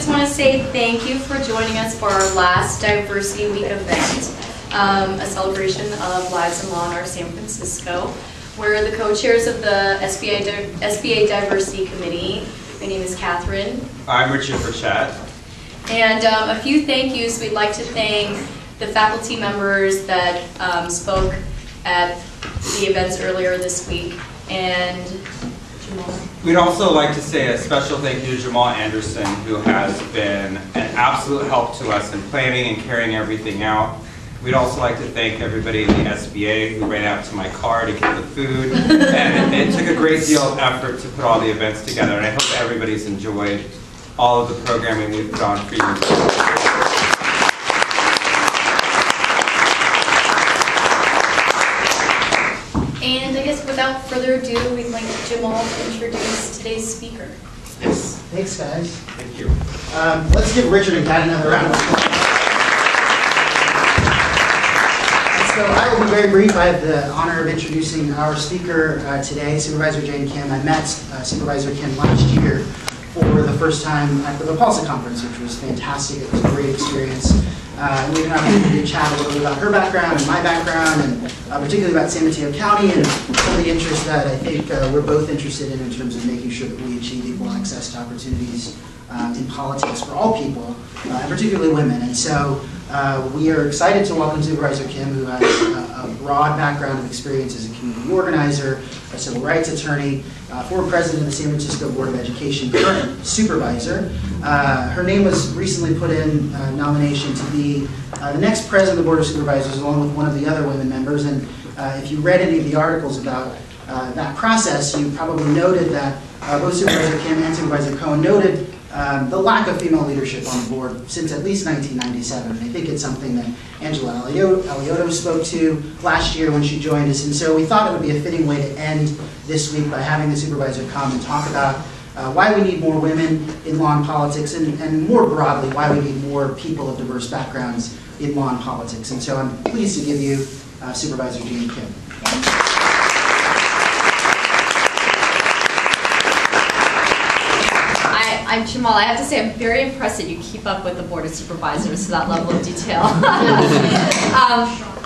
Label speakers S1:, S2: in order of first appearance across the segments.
S1: want to say thank you for joining us for our last Diversity Week event, a celebration of lives in law in our San Francisco. We're the co-chairs of the SBA Diversity Committee. My name is Catherine.
S2: I'm Richard Burchett.
S1: And a few thank yous. We'd like to thank the faculty members that spoke at the events earlier this week. And Jamal.
S2: We'd also like to say a special thank you to Jamal Anderson, who has been an absolute help to us in planning and carrying everything out. We'd also like to thank everybody in the SBA who ran out to my car to get the food. And it took a great deal of effort to put all the events together, and I hope everybody's enjoyed all of the programming we've put on for you.
S1: And I guess without further ado, we'd like Jamal to introduce today's speaker.
S3: Yes. Thanks, guys.
S2: Thank you.
S3: Let's give Richard and Kat another round of applause. So I will be very brief. I have the honor of introducing our speaker today, Supervisor Jane Kim. I met Supervisor Kim last year for the first time at the Repulsa conference, which was fantastic. It was a great experience. We had an opportunity to chat a little bit about her background and my background, and particularly about San Mateo County and some of the interests that I think we're both interested in terms of making sure that we achieve equal access to opportunities in politics for all people, and particularly women. And so we are excited to welcome Supervisor Kim, who has a broad background of experience as a community organizer, a civil rights attorney, former president of the San Francisco Board of Education, current supervisor. Her name was recently put in nomination to be the next president of the Board of Supervisors, along with one of the other women members. And if you read any of the articles about that process, you probably noted that both Supervisor Kim and Supervisor Cohen noted the lack of female leadership on the board since at least 1997. And I think it's something that Angela Alioto spoke to last year when she joined us. And so we thought it would be a fitting way to end this week by having the supervisor come and talk about why we need more women in law and politics, and more broadly, why we need more people of diverse backgrounds in law and politics. And so I'm pleased to give you Supervisor Jane Kim.
S1: I'm Jamal. I have to say I'm very impressed that you keep up with the Board of Supervisors to that level of detail.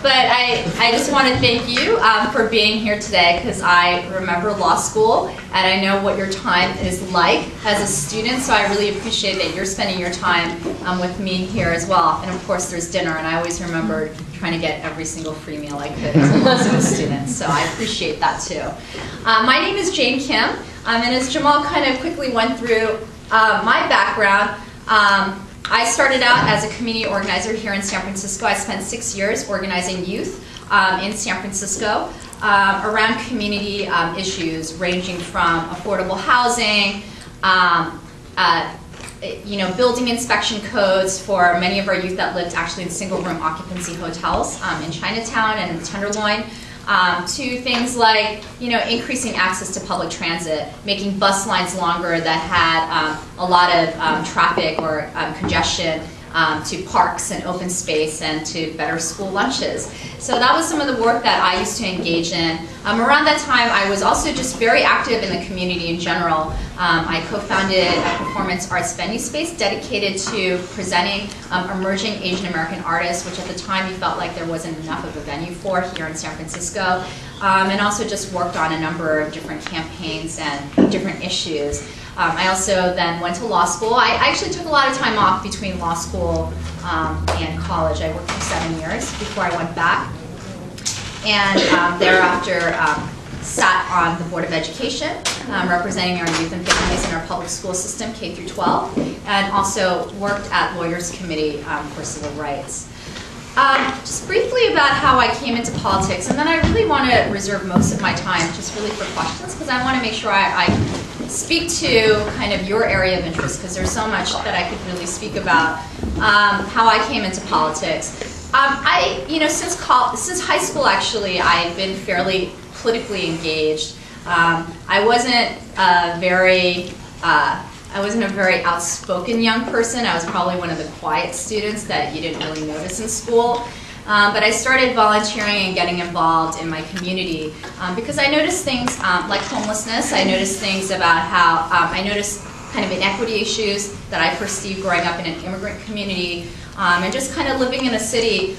S1: But I just want to thank you for being here today, because I remember law school and I know what your time is like as a student, so I really appreciate that you're spending your time with me here as well. And of course there's dinner, and I always remember trying to get every single free meal I could as a law school student, so I appreciate that too. My name is Jane Kim, and as Jamal kind of quickly went through my background, I started out as a community organizer here in San Francisco. I spent 6 years organizing youth in San Francisco around community issues ranging from affordable housing, building inspection codes for many of our youth that lived actually in single-room occupancy hotels in Chinatown and in the Tenderloin, to things like, increasing access to public transit, making bus lines longer that had a lot of traffic or congestion, to parks and open space, and to better school lunches. So that was some of the work that I used to engage in. Around that time, I was also just very active in the community in general. I co-founded a performance arts venue space dedicated to presenting emerging Asian American artists, which at the time we felt like there wasn't enough of a venue for here in San Francisco, and also just worked on a number of different campaigns and different issues. I also then went to law school. I actually took a lot of time off between law school and college. I worked for 7 years before I went back, and thereafter sat on the Board of Education, representing our youth and families in our public school system, K through 12, and also worked at Lawyers Committee for Civil Rights. Just briefly about how I came into politics, and then I really want to reserve most of my time just really for questions, because I want to make sure I speak to kind of your area of interest, because there's so much that I could really speak about how I came into politics. Since high school, actually, I've been fairly politically engaged. I wasn't a very outspoken young person. I was probably one of the quiet students that you didn't really notice in school. But I started volunteering and getting involved in my community because I noticed things like homelessness. I noticed things about how, I noticed kind of inequity issues that I perceived growing up in an immigrant community, and just kind of living in a city,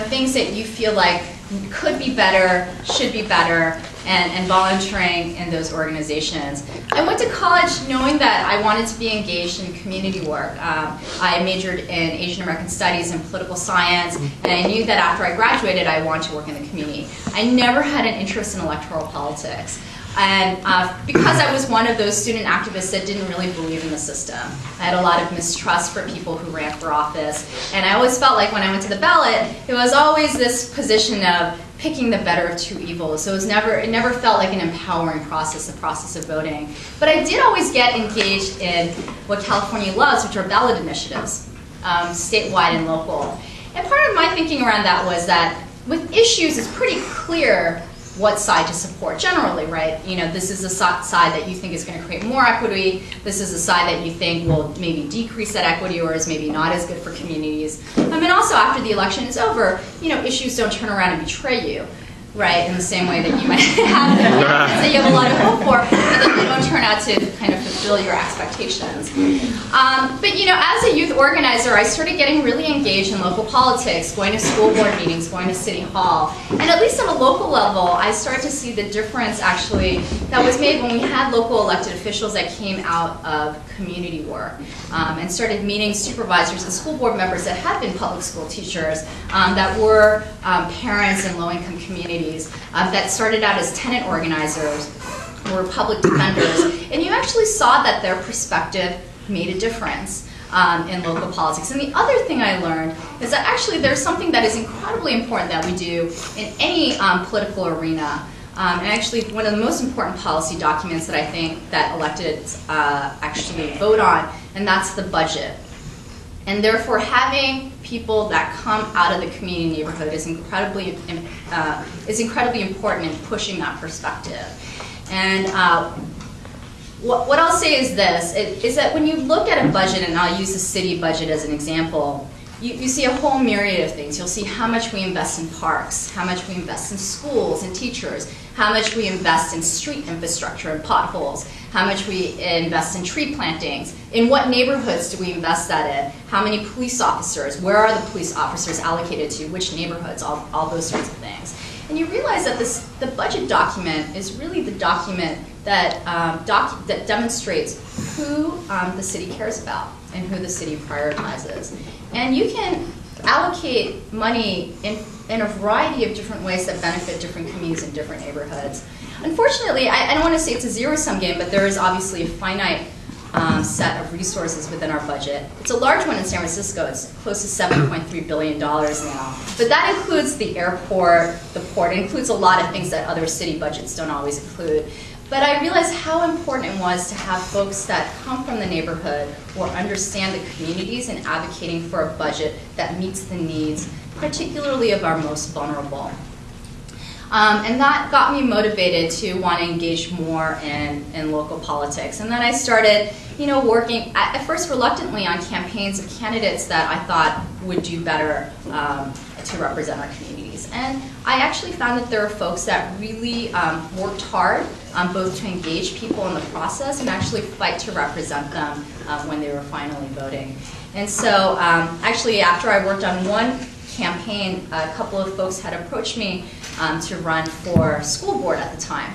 S1: things that you feel like could be better, should be better, and volunteering in those organizations. I went to college knowing that I wanted to be engaged in community work. I majored in Asian American Studies and political science, and I knew that after I graduated, I wanted to work in the community. I never had an interest in electoral politics. And because I was one of those student activists that didn't really believe in the system, I had a lot of mistrust for people who ran for office. And I always felt like when I went to the ballot, it was always this position of picking the better of two evils. So it never felt like an empowering process, the process of voting. But I did always get engaged in what California loves, which are ballot initiatives, statewide and local. And part of my thinking around that was that with issues, it's pretty clear what side to support generally, right? This is a side that you think is going to create more equity. This is a side that you think will maybe decrease that equity or is maybe not as good for communities. And also after the election is over, issues don't turn around and betray you, right? In the same way that you might have that you have a lot of hope for, but then they don't turn out to kind of fulfill your expectations. But as a youth organizer, I started getting really engaged in local politics, going to school board meetings, going to City Hall. And at least on a local level, I started to see the difference actually that was made when we had local elected officials that came out of community work and started meeting supervisors and school board members that had been public school teachers, that were parents in low-income communities, that started out as tenant organizers, were public defenders, and you actually saw that their perspective made a difference in local politics. And the other thing I learned is that actually there's something that is incredibly important that we do in any political arena. And actually one of the most important policy documents that I think that electeds actually vote on, and that's the budget. And therefore having people that come out of the community neighborhood is incredibly important in pushing that perspective. And what I'll say is this, is that when you look at a budget, and I'll use the city budget as an example, you see a whole myriad of things. You'll see how much we invest in parks, how much we invest in schools and teachers, how much we invest in street infrastructure and potholes, how much we invest in tree plantings, in what neighborhoods do we invest that in, how many police officers, where are the police officers allocated to, which neighborhoods, all those sorts of things. And you realize that the budget document is really the document that, that demonstrates who the city cares about and who the city prioritizes. And you can allocate money in a variety of different ways that benefit different communities and different neighborhoods. Unfortunately, I don't want to say it's a zero-sum game, but there is obviously a finite set of resources within our budget. It's a large one in San Francisco. It's close to $7.3 billion now. But that includes the airport, the port. It includes a lot of things that other city budgets don't always include. But I realized how important it was to have folks that come from the neighborhood or understand the communities and advocating for a budget that meets the needs, particularly of our most vulnerable. And that got me motivated to want to engage more in local politics. And then I started, working at first reluctantly on campaigns of candidates that I thought would do better to represent our communities. And I actually found that there are folks that really worked hard both to engage people in the process and actually fight to represent them when they were finally voting. And so actually after I worked on one campaign, a couple of folks had approached me to run for school board at the time.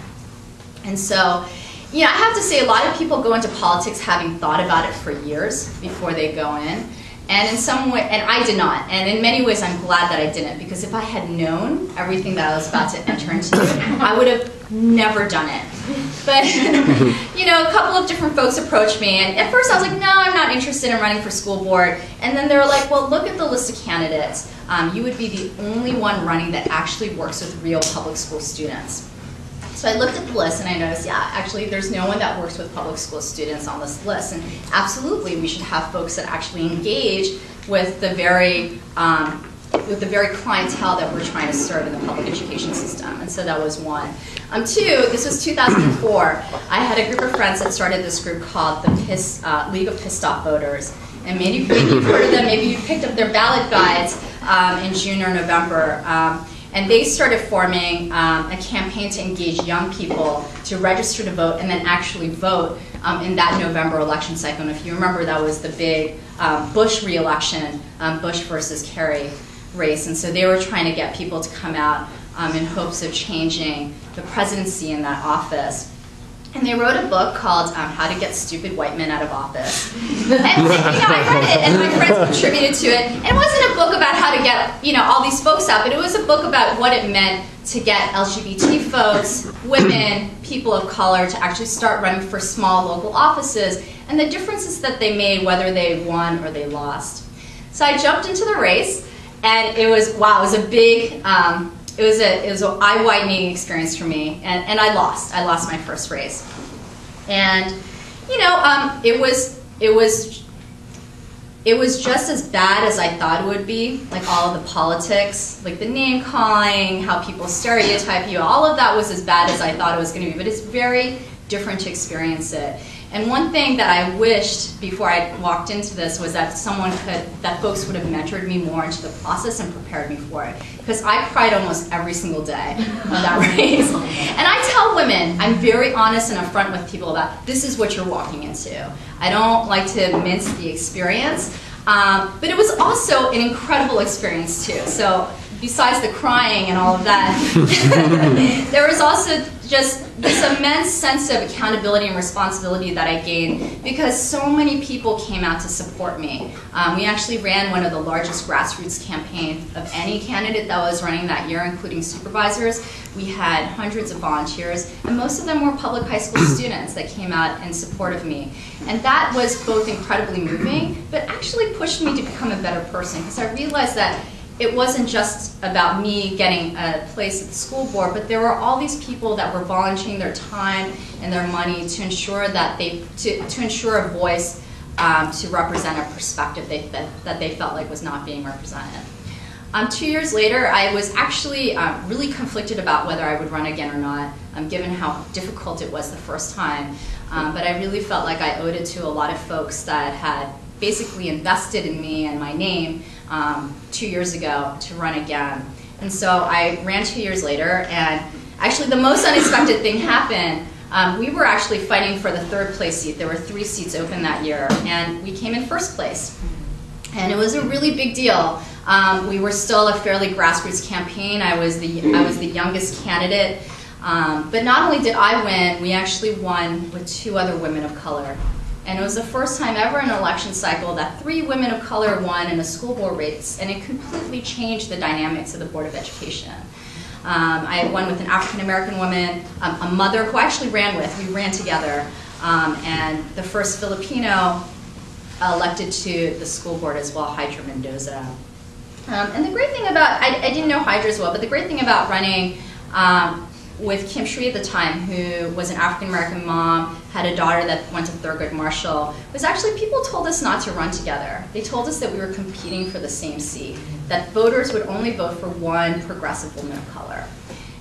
S1: And so, I have to say a lot of people go into politics having thought about it for years before they go in. And in some way, and I did not. And in many ways, I'm glad that I didn't, because if I had known everything that I was about to enter into, I would have never done it. But, a couple of different folks approached me, and at first I was like, no, I'm not interested in running for school board. And then they were like, well, look at the list of candidates. You would be the only one running that actually works with real public school students. So I looked at the list and I noticed, yeah, actually there's no one that works with public school students on this list. And absolutely, we should have folks that actually engage with the very clientele that we're trying to serve in the public education system. And so that was one. Two, this was 2004. I had a group of friends that started this group called the League of Pissed Off Voters. And maybe you've heard of them, maybe you picked up their ballot guides in June or November. And they started forming a campaign to engage young people to register to vote and then actually vote in that November election cycle. And if you remember, that was the big Bush re-election, Bush versus Kerry race. And so they were trying to get people to come out in hopes of changing the presidency in that office. And they wrote a book called How to Get Stupid White Men Out of Office. And I read it, and my friends contributed to it. And it wasn't a book about how to get all these folks out, but it was a book about what it meant to get LGBT folks, women, people of color to actually start running for small local offices and the differences that they made, whether they won or they lost. So I jumped into the race, and it was, wow, it was a big, it was an eye-widening experience for me, and I lost. I lost my first race, and it was just as bad as I thought it would be. Like all of the politics, like the name calling, how people stereotype you, all of that was as bad as I thought it was going to be. But it's very different to experience it. And one thing that I wished before I walked into this was that that folks would have mentored me more into the process and prepared me for it. Because I cried almost every single day of that race. And I tell women, I'm very honest and upfront with people about this is what you're walking into. I don't like to mince the experience. But it was also an incredible experience too. So besides the crying and all of that, there was also just this immense sense of accountability and responsibility that I gained because so many people came out to support me. We actually ran one of the largest grassroots campaigns of any candidate that was running that year, including supervisors. We had hundreds of volunteers, and most of them were public high school students that came out in support of me. And that was both incredibly moving, but actually pushed me to become a better person because I realized that it wasn't just about me getting a place at the school board, but there were all these people that were volunteering their time and their money to ensure that to ensure a voice to represent a perspective that they felt like was not being represented. 2 years later, I was actually really conflicted about whether I would run again or not, given how difficult it was the first time. But I really felt like I owed it to a lot of folks that had basically invested in me and my name 2 years ago to run again. And so I ran 2 years later, and actually the most unexpected thing happened. We were actually fighting for the third place seat. There were 3 seats open that year, and we came in first place. And it was a really big deal. We were still a fairly grassroots campaign. I was the youngest candidate. But not only did I win, we actually won with 2 other women of color. And it was the first time ever in an election cycle that 3 women of color won in a school board race, and it completely changed the dynamics of the Board of Education. I won with an African-American woman, a mother who I actually ran with. We ran together, and the first Filipino elected to the school board as well, Hydra Mendoza. And the great thing about, I didn't know Hydra as well, but the great thing about running with Kim Shree at the time, who was an African-American mom, had a daughter that went to Thurgood Marshall, was actually people told us not to run together. They told us that we were competing for the same seat, that voters would only vote for one progressive woman of color.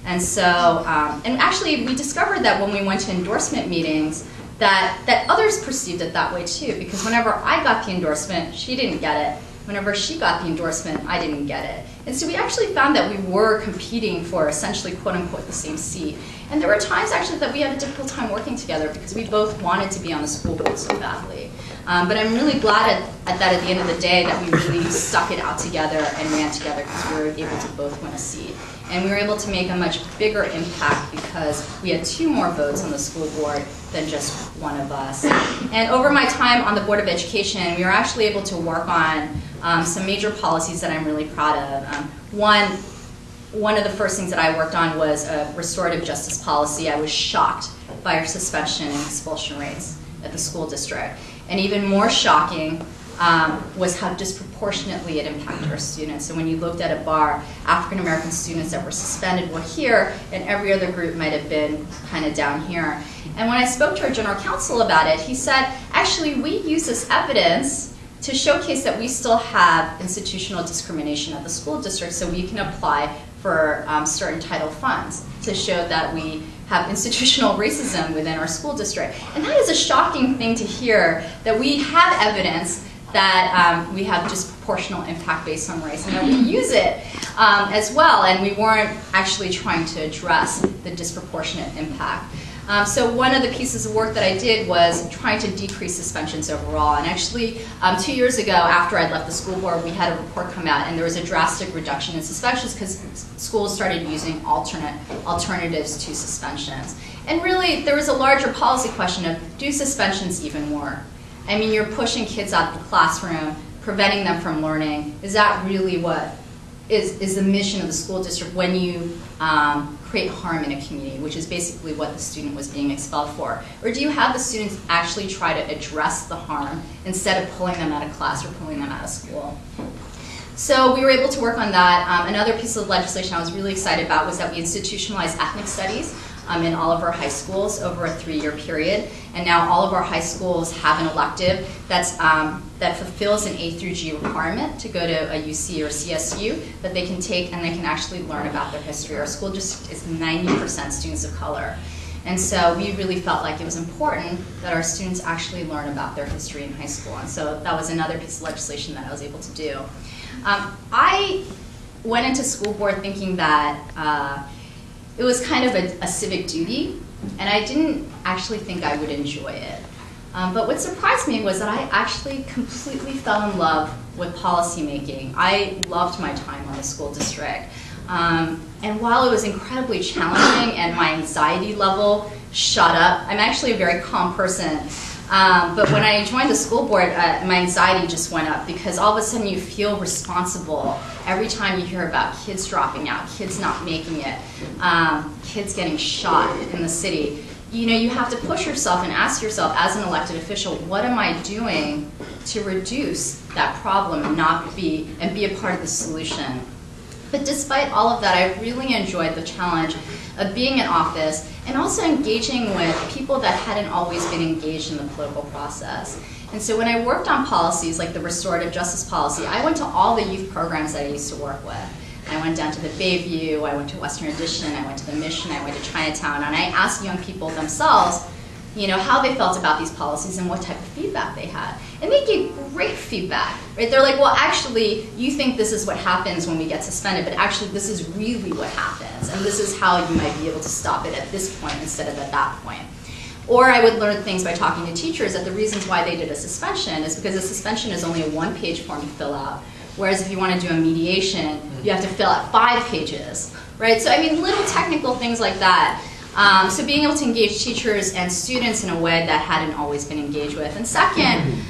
S1: And so, and actually we discovered that when we went to endorsement meetings, that others perceived it that way too, because whenever I got the endorsement, she didn't get it. Whenever she got the endorsement, I didn't get it. And so we actually found that we were competing for essentially quote unquote the same seat. And there were times actually that we had a difficult time working together because we both wanted to be on the school board so badly. But I'm really glad at the end of the day that we really stuck it out together and ran together because we were able to both win a seat. And we were able to make a much bigger impact because we had 2 more votes on the school board than just one of us. And over my time on the Board of Education, we were actually able to work on some major policies that I'm really proud of. One of the first things that I worked on was a restorative justice policy. I was shocked by our suspension and expulsion rates at the school district. And even more shocking was how disproportionately it impacted our students. So when you looked at a bar, African American students that were suspended were here, and every other group might have been kind of down here. And when I spoke to our general counsel about it, he said, actually, we use this evidence to showcase that we still have institutional discrimination at the school district, so we can apply for certain title funds to show that we have institutional racism within our school district. And that is a shocking thing to hear, that we have evidence that we have disproportional impact based on race, and that we use it as well, and we weren't actually trying to address the disproportionate impact. So one of the pieces of work that I did was trying to decrease suspensions overall. And actually, 2 years ago, after I'd left the school board, we had a report come out, and there was a drastic reduction in suspensions because schools started using alternatives to suspensions. And really, there was a larger policy question of, do suspensions even work? I mean, you're pushing kids out of the classroom, preventing them from learning. Is that really what is the mission of the school district when you create harm in a community, which is basically what the student was being expelled for? Or do you have the students actually try to address the harm instead of pulling them out of class or pulling them out of school? So we were able to work on that. Another piece of legislation I was really excited about was that we institutionalized ethnic studies in all of our high schools over a 3-year period. And now all of our high schools have an elective that fulfills an A through G requirement to go to a UC or CSU that they can take, and they can actually learn about their history. Our school just is 90% students of color. And so we really felt like it was important that our students actually learn about their history in high school. And so that was another piece of legislation that I was able to do. I went into school board thinking that it was kind of a civic duty, and I didn't actually think I would enjoy it. But what surprised me was that I actually completely fell in love with policymaking. I loved my time on the school district. And while it was incredibly challenging and my anxiety level shot up, I'm actually a very calm person. But when I joined the school board, my anxiety just went up because all of a sudden you feel responsible every time you hear about kids dropping out, kids not making it, kids getting shot in the city. You know, you have to push yourself and ask yourself as an elected official, what am I doing to reduce that problem and be a part of the solution? But despite all of that, I really enjoyed the challenge of being in office and also engaging with people that hadn't always been engaged in the political process. And so when I worked on policies like the restorative justice policy, I went to all the youth programs that I used to work with. I went down to the Bayview, I went to Western Addition, I went to the Mission, I went to Chinatown, and I asked young people themselves, you know, how they felt about these policies and what type of feedback they had. And they gave great feedback, right? They're like, well, actually, you think this is what happens when we get suspended, but actually this is really what happens, and this is how you might be able to stop it at this point instead of at that point. Or I would learn things by talking to teachers that the reasons why they did a suspension is because a suspension is only a 1-page form to fill out, whereas if you want to do a mediation, you have to fill out 5 pages, right? So I mean, little technical things like that. So being able to engage teachers and students in a way that hadn't always been engaged with. And second,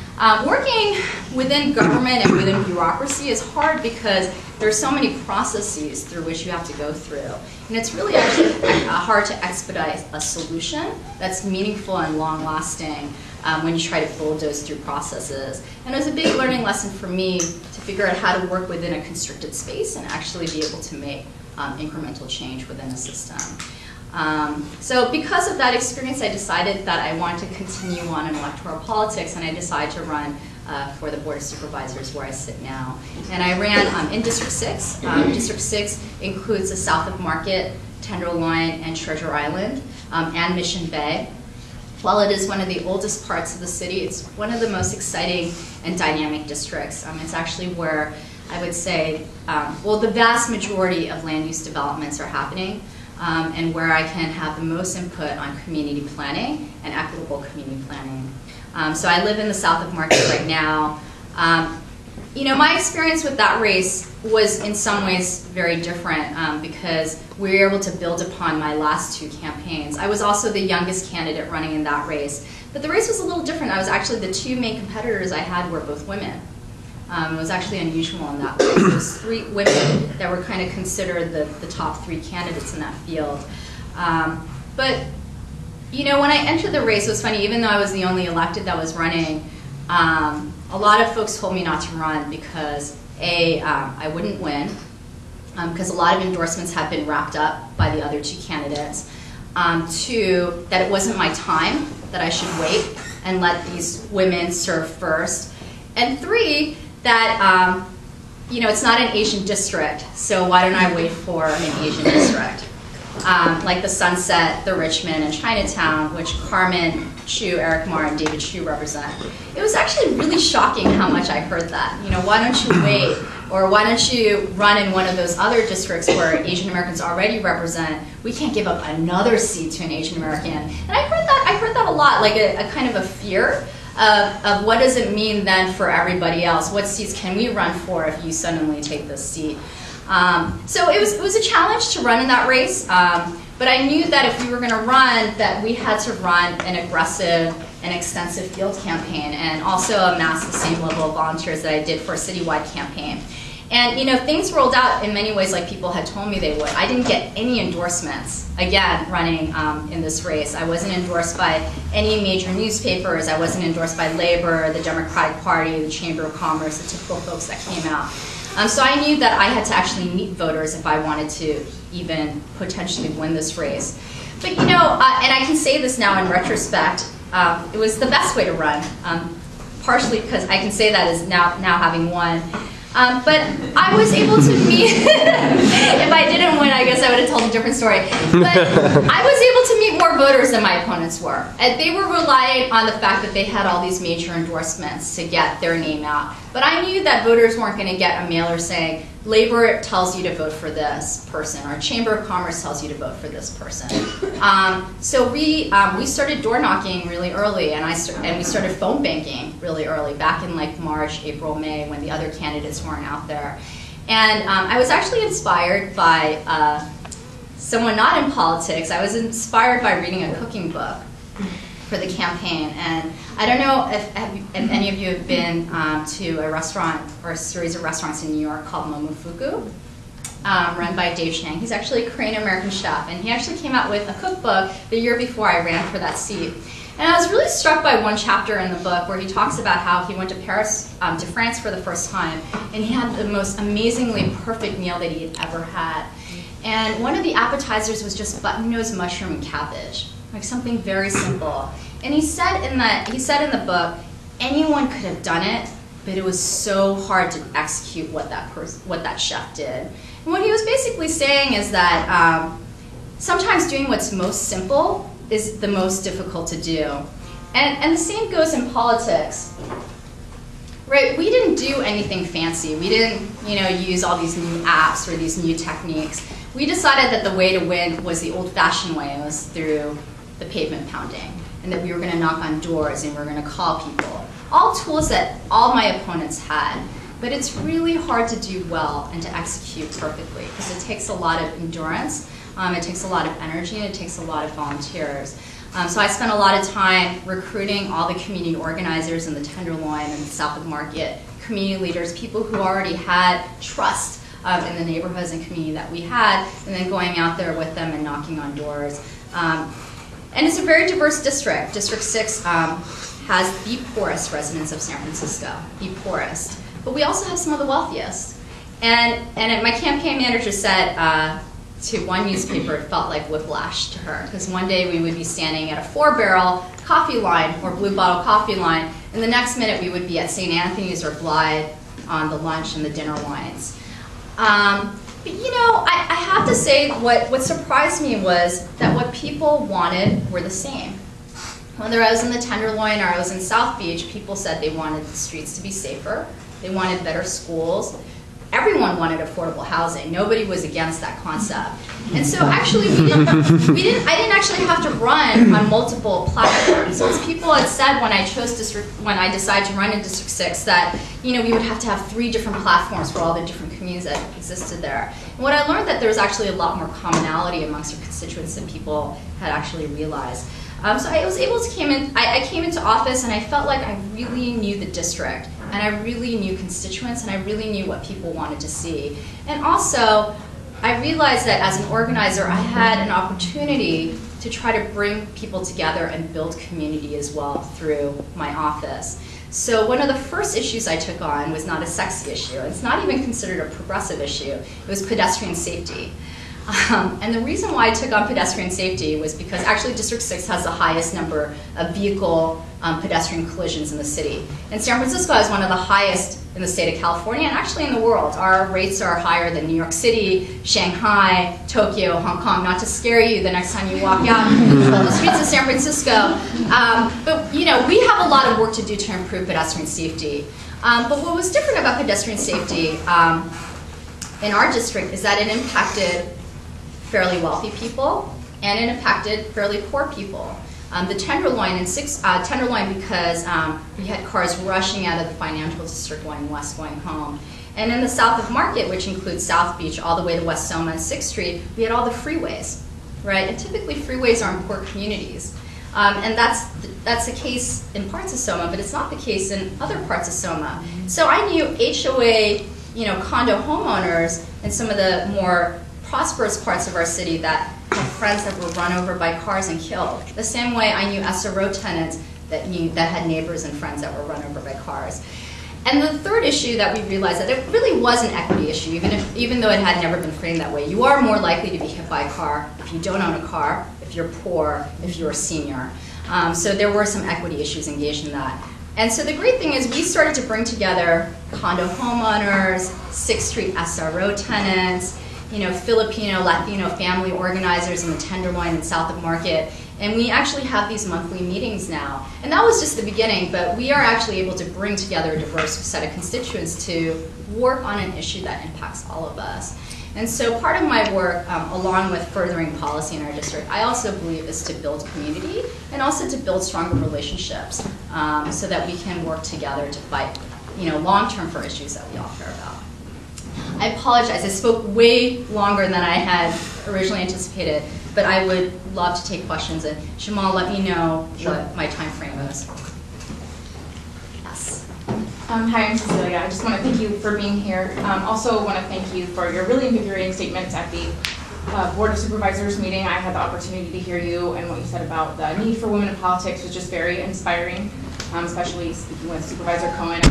S1: working within government and within bureaucracy is hard because there's so many processes through which you have to go through. And it's really actually hard to expedite a solution that's meaningful and long-lasting when you try to bulldoze through processes. And it was a big learning lesson for me to figure out how to work within a constricted space and actually be able to make incremental change within a system. So because of that experience, I decided that I wanted to continue on in electoral politics, and I decided to run for the Board of Supervisors where I sit now. And I ran in District 6. District 6 includes the South of Market, Tenderloin, and Treasure Island, and Mission Bay. While it is one of the oldest parts of the city, it's one of the most exciting and dynamic districts. It's actually where I would say, well, the vast majority of land use developments are happening. And where I can have the most input on community planning and equitable community planning. So I live in the South of Market right now. You know, my experience with that race was in some ways very different because we were able to build upon my last 2 campaigns. I was also the youngest candidate running in that race, but the race was a little different. I was actually, the 2 main competitors I had were both women. It was actually unusual in that way. There was 3 women that were kind of considered the top 3 candidates in that field. But, you know, when I entered the race, it was funny, even though I was the only elected that was running, a lot of folks told me not to run because, A, I wouldn't win, because a lot of endorsements had been wrapped up by the other 2 candidates. 2, that it wasn't my time, that I should wait and let these women serve first. And 3, that, you know, it's not an Asian district, so why don't I wait for an Asian district? like the Sunset, the Richmond, and Chinatown, which Carmen Chu, Eric Marr, and David Chu represent. It was actually really shocking how much I heard that. You know, why don't you wait, or why don't you run in one of those other districts where Asian Americans already represent? We can't give up another seat to an Asian American. And I heard that a lot, like a kind of a fear of what does it mean then for everybody else? What seats can we run for if you suddenly take this seat? So it was a challenge to run in that race, but I knew that if we were going to run, that we had to run an aggressive and extensive field campaign, and also amass the same level of volunteers that I did for a citywide campaign. And you know, things rolled out in many ways like people had told me they would. I didn't get any endorsements, again, running in this race. I wasn't endorsed by any major newspapers. I wasn't endorsed by Labor, the Democratic Party, the Chamber of Commerce, the typical folks that came out. So I knew that I had to actually meet voters if I wanted to even potentially win this race. But you know, and I can say this now in retrospect, it was the best way to run, partially because I can say that as now having won. But I was able to meet, if I didn't win, I guess I would have told a different story. But I was able to meet more voters than my opponents were. And they were relying on the fact that they had all these major endorsements to get their name out. But I knew that voters weren't going to get a mailer saying, Labor tells you to vote for this person, or Chamber of Commerce tells you to vote for this person. So we started door knocking really early, and we started phone banking really early, back in like March, April, May, when the other candidates weren't out there. And I was actually inspired by someone not in politics. I was inspired by reading a cooking book for the campaign. And I don't know if any of you have been to a restaurant or a series of restaurants in New York called Momofuku, run by Dave Chang. He's actually a Korean-American chef, and he actually came out with a cookbook the year before I ran for that seat. And I was really struck by one chapter in the book where he talks about how he went to to France for the first time, and he had the most amazingly perfect meal that he had ever had. And one of the appetizers was just button-nose mushroom and cabbage, like something very simple. And he said in the book, anyone could have done it, but it was so hard to execute what that chef did. And what he was basically saying is that sometimes doing what's most simple is the most difficult to do. And the same goes in politics. Right, we didn't do anything fancy. We didn't, use all these new apps or these new techniques. We decided that the way to win was the old-fashioned way. It was through the pavement pounding, and that we were going to knock on doors and we were going to call people. All tools that all my opponents had, but it's really hard to do well and to execute perfectly because it takes a lot of endurance, it takes a lot of energy, and it takes a lot of volunteers. So I spent a lot of time recruiting all the community organizers in the Tenderloin and the Southwood Market, community leaders, people who already had trust in the neighborhoods and community that we had, and then going out there with them and knocking on doors. And it's a very diverse district. District 6 has the poorest residents of San Francisco, the poorest. But we also have some of the wealthiest. And my campaign manager said to one newspaper, it felt like whiplash to her, because one day we would be standing at a 4-barrel coffee line or Blue Bottle coffee line, and the next minute we would be at St. Anthony's or Blythe on the lunch and the dinner lines. But I have to say what surprised me was that what people wanted were the same. Whether I was in the Tenderloin or I was in South Beach, people said they wanted the streets to be safer, they wanted better schools. Everyone wanted affordable housing. Nobody was against that concept. And so actually I didn't actually have to run on multiple platforms. So as people had said when I decided to run in District 6 that we would have to have 3 different platforms for all the different communities that existed there. And what I learned that there was actually a lot more commonality amongst our constituents than people had actually realized. So I was able to I came into office and I felt like I really knew the district, and I really knew constituents, and I really knew what people wanted to see. And also, I realized that as an organizer, I had an opportunity to try to bring people together and build community as well through my office. So one of the first issues I took on was not a sexy issue. It's not even considered a progressive issue. It was pedestrian safety. And the reason why I took on pedestrian safety was because actually District 6 has the highest number of vehicle pedestrian collisions in the city. And San Francisco has one of the highest in the state of California and actually in the world. Our rates are higher than New York City, Shanghai, Tokyo, Hong Kong, not to scare you the next time you walk out on the streets of San Francisco. But we have a lot of work to do to improve pedestrian safety. But what was different about pedestrian safety in our district is that it impacted fairly wealthy people and it impacted fairly poor people. The Tenderloin because we had cars rushing out of the financial district going west, going home. And in the south of Market, which includes South Beach all the way to West Soma and 6th Street, we had all the freeways, right? And typically freeways are in poor communities. And that's the case in parts of Soma, but it's not the case in other parts of Soma. So I knew HOA, condo homeowners in some of the more prosperous parts of our city that had friends that were run over by cars and killed. The same way I knew SRO tenants that had neighbors and friends that were run over by cars. And the third issue that we realized that it really was an equity issue, even though it had never been framed that way. You are more likely to be hit by a car if you don't own a car, if you're poor, if you're a senior. So there were some equity issues engaged in that. And so the great thing is we started to bring together condo homeowners, 6th Street SRO tenants, Filipino, Latino family organizers in the Tenderloin and south of Market. And we actually have these monthly meetings now. And that was just the beginning, but we are actually able to bring together a diverse set of constituents to work on an issue that impacts all of us. And so part of my work, along with furthering policy in our district, I also believe is to build community and also to build stronger relationships so that we can work together to fight long-term for issues that we all care about. I apologize, I spoke way longer than I had originally anticipated, but I would love to take questions. And Jamal, let me know what my time frame is. Yes.
S4: Hi, I'm Cecilia. I just want to thank you for being here. Also want to thank you for your really invigorating statements at the Board of Supervisors meeting. I had the opportunity to hear you, and what you said about the need for women in politics was just very inspiring, especially speaking with Supervisor Cohen.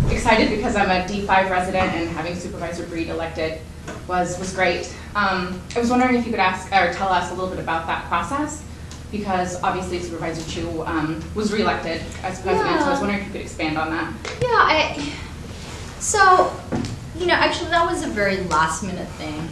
S4: I'm excited because I'm a D5 resident, and having Supervisor Breed elected was great. I was wondering if you could tell us a little bit about that process, because obviously Supervisor Chu was reelected as president, so I was wondering if you could expand on that.
S1: Yeah, actually that was a very last minute thing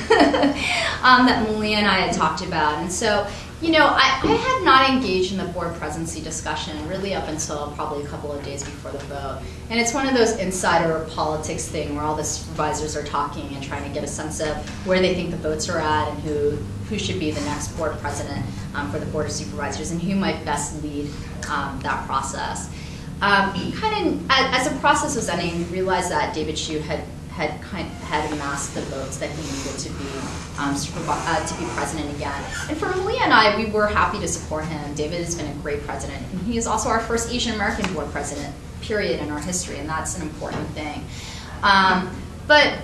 S1: that Malia and I had talked about. And so, I had not engaged in the board presidency discussion really up until probably a couple of days before the vote. And it's one of those insider politics thing where all the supervisors are talking and trying to get a sense of where they think the votes are at and who should be the next board president for the Board of Supervisors and who might best lead that process. As the process was ending, we realized that David Chu had amassed the votes that he needed to be president again. And for Malia and I, we were happy to support him. David has been a great president, and he is also our first Asian American board president, period, in our history, and that's an important thing. But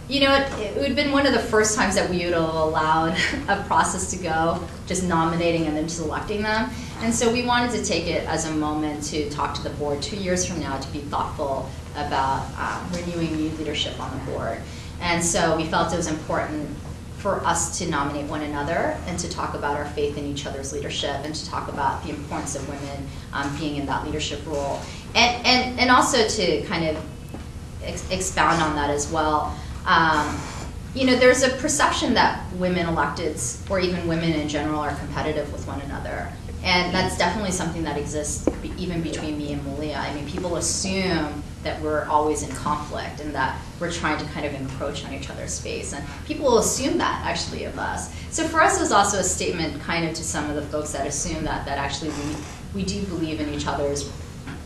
S1: it would have been one of the first times that we would have allowed a process to go, just nominating and then just electing them. And so we wanted to take it as a moment to talk to the board 2 years from now to be thoughtful about renewing new leadership on the board. And so we felt it was important for us to nominate one another and to talk about our faith in each other's leadership and to talk about the importance of women being in that leadership role. And also to kind of expound on that as well. There's a perception that women electeds, or even women in general, are competitive with one another. And that's definitely something that exists even between me and Malia. I mean, people assume that we're always in conflict and that we're trying to kind of encroach on each other's space. And people will assume that, actually, of us. So for us, it was also a statement kind of to some of the folks that assume that actually we do believe in each other's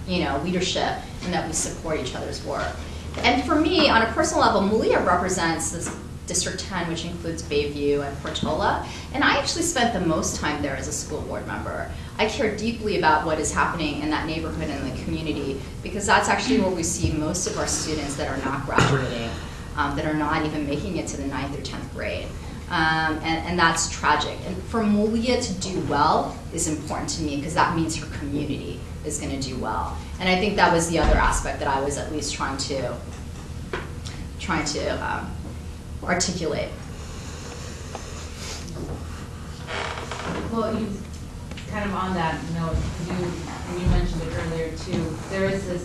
S1: leadership and that we support each other's work. And for me, on a personal level, Malia represents this District 10, which includes Bayview and Portola, and I actually spent the most time there as a school board member. I care deeply about what is happening in that neighborhood and the community, because that's actually where we see most of our students that are not graduating, that are not even making it to the 9th or 10th grade. And that's tragic. And for Malia to do well is important to me, because that means her community is going to do well. And I think that was the other aspect that I was at least trying to articulate.
S5: Well, you kind of on that note, you mentioned it earlier too. There is this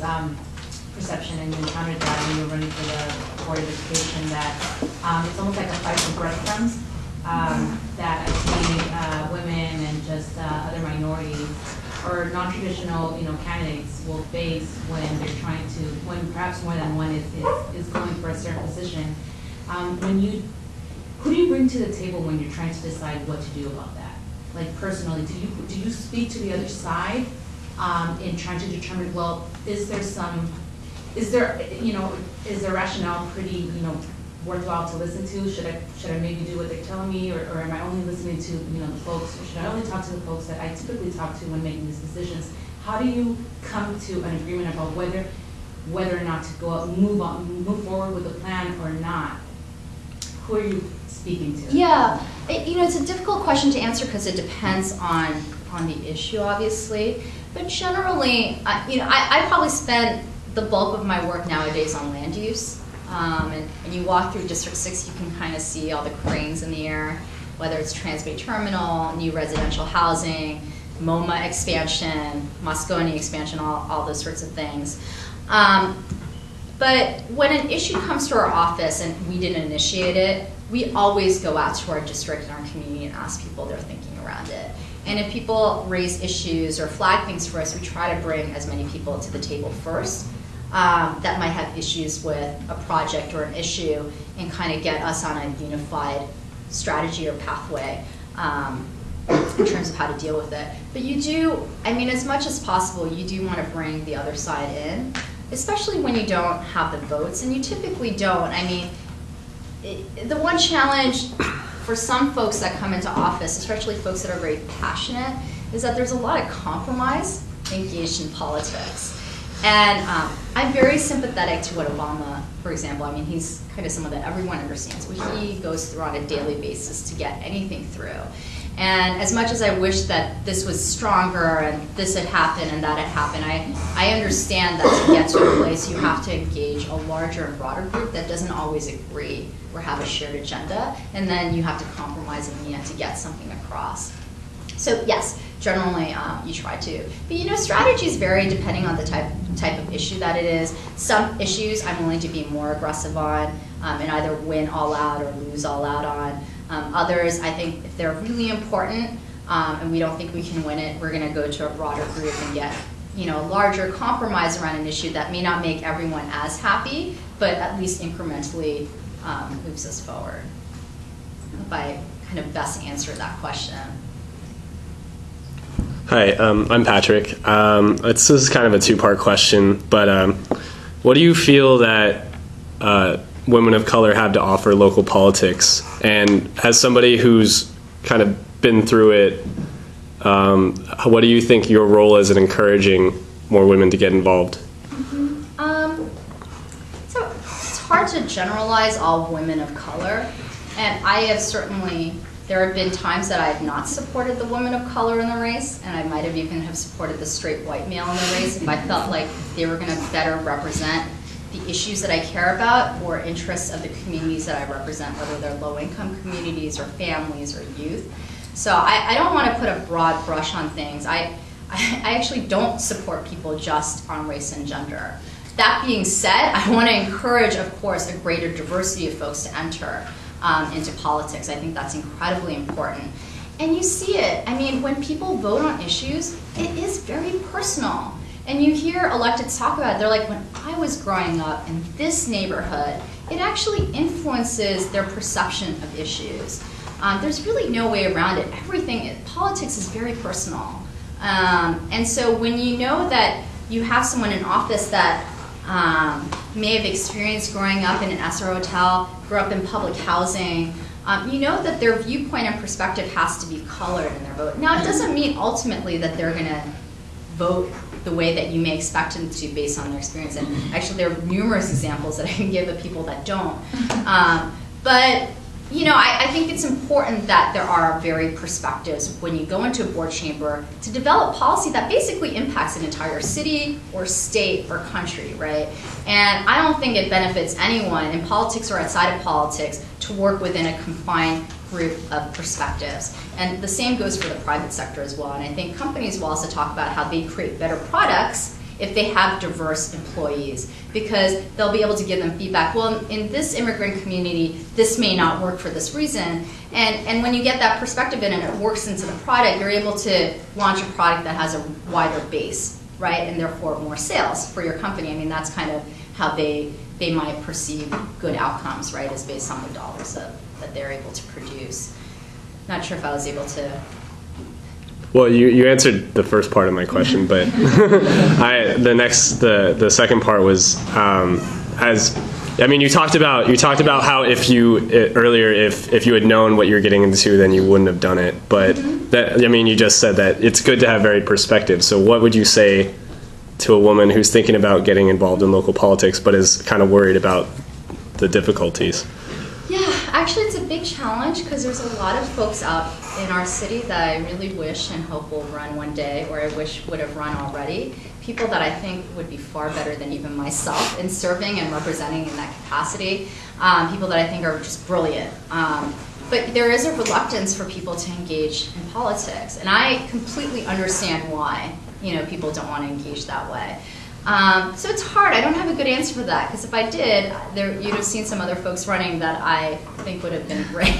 S5: perception, and you encountered that when you were running for the Board of Education, that it's almost like a fight for breadcrumbs. That I see women and just other minorities or non-traditional, candidates will face when they're trying to, when perhaps more than one is going for a certain position. Who do you bring to the table when you're trying to decide what to do about that? Like personally, do you speak to the other side in trying to determine, well, is there rationale pretty, worthwhile to listen to? Should I maybe do what they're telling me, or am I only listening to the folks, or should I only talk to the folks that I typically talk to when making these decisions? How do you come to an agreement about whether or not to go out, move forward with a plan or not? Who are you speaking to?
S1: Yeah, it's a difficult question to answer because it depends on the issue, obviously. But generally, I probably spend the bulk of my work nowadays on land use. And you walk through District 6, you can kind of see all the cranes in the air, whether it's Transbay Terminal, new residential housing, MoMA expansion, Moscone expansion, all those sorts of things. But when an issue comes to our office and we didn't initiate it, we always go out to our district and our community and ask people their thinking around it. And if people raise issues or flag things for us, we try to bring as many people to the table first that might have issues with a project or an issue, and kind of get us on a unified strategy or pathway in terms of how to deal with it. But you do, as much as possible, you do want to bring the other side in, especially when you don't have the votes, and you typically don't. The one challenge for some folks that come into office, especially folks that are very passionate, is that there's a lot of compromise engaged in politics. And I'm very sympathetic to what Obama, for example, he's kind of someone that everyone understands, what he goes through on a daily basis to get anything through. And as much as I wish that this was stronger and this had happened and that had happened, I understand that to get to a place you have to engage a larger and broader group that doesn't always agree or have a shared agenda, and then you have to compromise in the end to get something across. So yes, generally you try to. But strategies vary depending on the type of issue that it is. Some issues I'm willing to be more aggressive on and either win all out or lose all out on. Others, I think if they're really important and we don't think we can win it, we're going to go to a broader group and get a larger compromise around an issue that may not make everyone as happy, but at least incrementally moves us forward. I hope I kind of best answered that question.
S6: Hi, I'm Patrick. This is kind of a two-part question, but what do you feel that women of color have to offer local politics? And as somebody who's kind of been through it, what do you think your role is in encouraging more women to get involved?
S1: So it's hard to generalize all women of color, and I have certainly, there have been times that I have not supported the women of color in the race, and I might have even have supported the straight white male in the race if I felt like they were going to better represent the issues that I care about or interests of the communities that I represent, whether they're low-income communities or families or youth. So I don't want to put a broad brush on things. I actually don't support people just on race and gender. That being said, I want to encourage, of course, a greater diversity of folks to enter into politics. I think that's incredibly important. And you see it. When people vote on issues, it is very personal. And you hear electeds talk about it. They're like, when I was growing up in this neighborhood, it actually influences their perception of issues. There's really no way around it. Politics is very personal. And so when you know that you have someone in office that may have experienced growing up in an SR hotel, grew up in public housing, you know that their viewpoint and perspective has to be colored in their vote. Now, it doesn't mean ultimately that they're going to vote the way that you may expect them to based on their experience. And actually, there are numerous examples that I can give of people that don't. But You know, I think it's important that there are varied perspectives when you go into a board chamber to develop policy that basically impacts an entire city or state or country, right? And I don't think it benefits anyone in politics or outside of politics to work within a confined group of perspectives. And the same goes for the private sector as well. And I think companies will also talk about how they create better products if they have diverse employees, because they'll be able to give them feedback. Well, in this immigrant community, this may not work for this reason. And when you get that perspective in and it works into the product, you're able to launch a product that has a wider base, right? And therefore more sales for your company. I mean, that's kind of how they might perceive good outcomes, right? Is based on the dollars that they're able to produce. Not sure if I was able to.
S6: Well, you answered the first part of my question, but the second part was you talked about how if you had known what you were getting into, then you wouldn't have done it. But you just said that it's good to have varied perspectives. So what would you say to a woman who's thinking about getting involved in local politics but is kind of worried about the difficulties?
S1: Yeah, actually it's a big challenge because there's a lot of folks out in our city that I really wish and hope will run one day, or I wish would have run already. People that I think would be far better than even myself in serving and representing in that capacity. People that I think are just brilliant. But there is a reluctance for people to engage in politics, and I completely understand why people don't want to engage that way. So it's hard. I don't have a good answer for that, because if I did, you'd have seen some other folks running that I think would have been great.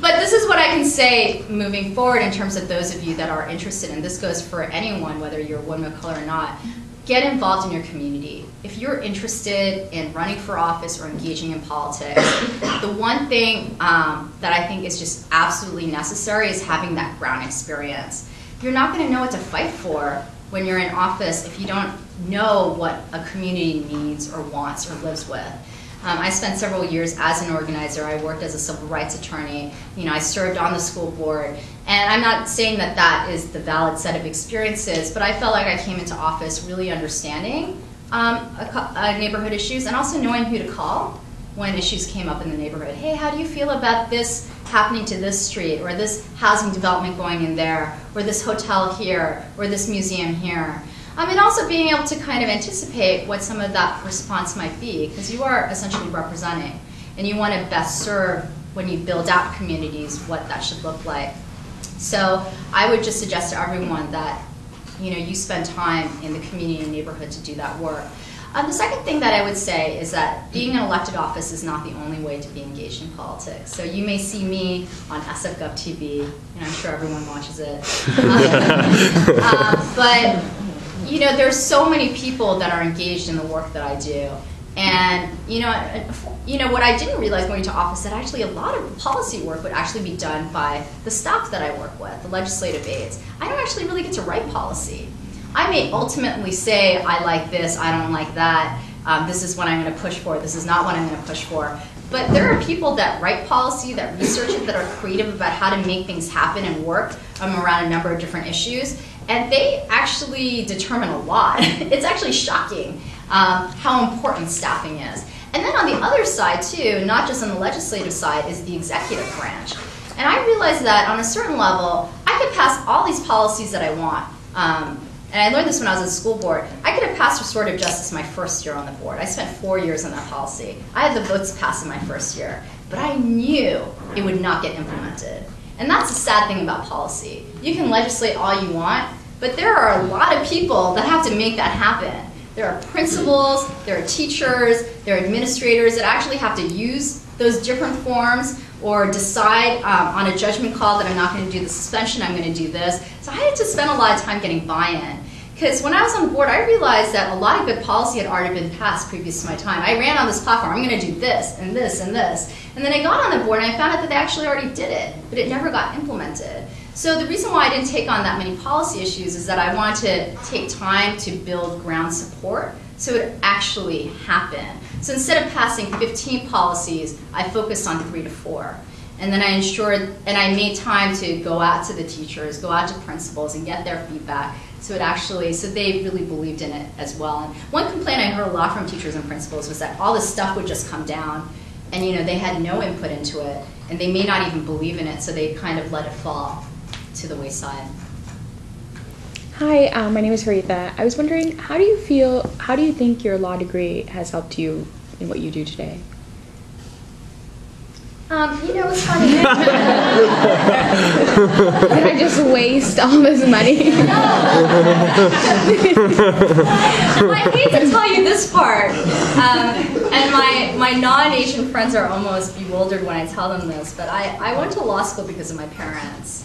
S1: But this is what I can say moving forward in terms of those of you that are interested, and this goes for anyone, whether you're a woman of color or not. Get involved in your community. If you're interested in running for office or engaging in politics, the one thing that I think is just absolutely necessary is having that ground experience. You're not going to know what to fight for when you're in office if you don't know what a community needs or wants or lives with. I spent several years as an organizer. I worked as a civil rights attorney. I served on the school board. And I'm not saying that that is the valid set of experiences, but I felt like I came into office really understanding neighborhood issues and also knowing who to call when issues came up in the neighborhood. Hey, how do you feel about this happening to this street, or this housing development going in there, or this hotel here, or this museum here? And also being able to kind of anticipate what some of that response might be, because you are essentially representing, and you want to best serve when you build out communities what that should look like. So I would just suggest to everyone that you spend time in the community and neighborhood to do that work. The second thing that I would say is that being an elected office is not the only way to be engaged in politics. So you may see me on SFGov TV, and I'm sure everyone watches it. But there's so many people that are engaged in the work that I do. And what I didn't realize going to office, that actually a lot of policy work would actually be done by the staff that I work with, the legislative aides. I don't actually really get to write policy. I may ultimately say, I like this, I don't like that, this is what I'm going to push for, this is not what I'm going to push for. But there are people that write policy, that research it, that are creative about how to make things happen and work around a number of different issues. And they actually determine a lot. It's actually shocking how important staffing is. And then on the other side too, not just on the legislative side, is the executive branch. And I realized that on a certain level, I could pass all these policies that I want. And I learned this when I was at the school board. I could have passed restorative justice my first year on the board. I spent 4 years on that policy. I had the votes to pass in my first year. But I knew it would not get implemented. And that's the sad thing about policy. You can legislate all you want, but there are a lot of people that have to make that happen. There are principals, there are teachers, there are administrators that actually have to use those different forms or decide on a judgment call that I'm not going to do the suspension, I'm going to do this. So I had to spend a lot of time getting buy-in. Because when I was on the board, I realized that a lot of good policy had already been passed previous to my time. I ran on this platform, I'm going to do this and this and this. And then I got on the board and I found out that they actually already did it, but it never got implemented. So the reason why I didn't take on that many policy issues is that I wanted to take time to build ground support so it would actually happen. So instead of passing 15 policies, I focused on 3 to 4. And then I ensured, and I made time to go out to the teachers, go out to principals and get their feedback. So they really believed in it as well. And one complaint I heard a lot from teachers and principals was that all this stuff would just come down and they had no input into it, and they may not even believe in it, so they kind of let it fall to the wayside.
S7: Hi, my name is Haritha. I was wondering, how do you think your law degree has helped you in what you do today?
S1: It's funny.
S7: Did I just waste all this money?
S1: I hate to tell you this part, and my non-Asian friends are almost bewildered when I tell them this, but I went to law school because of my parents.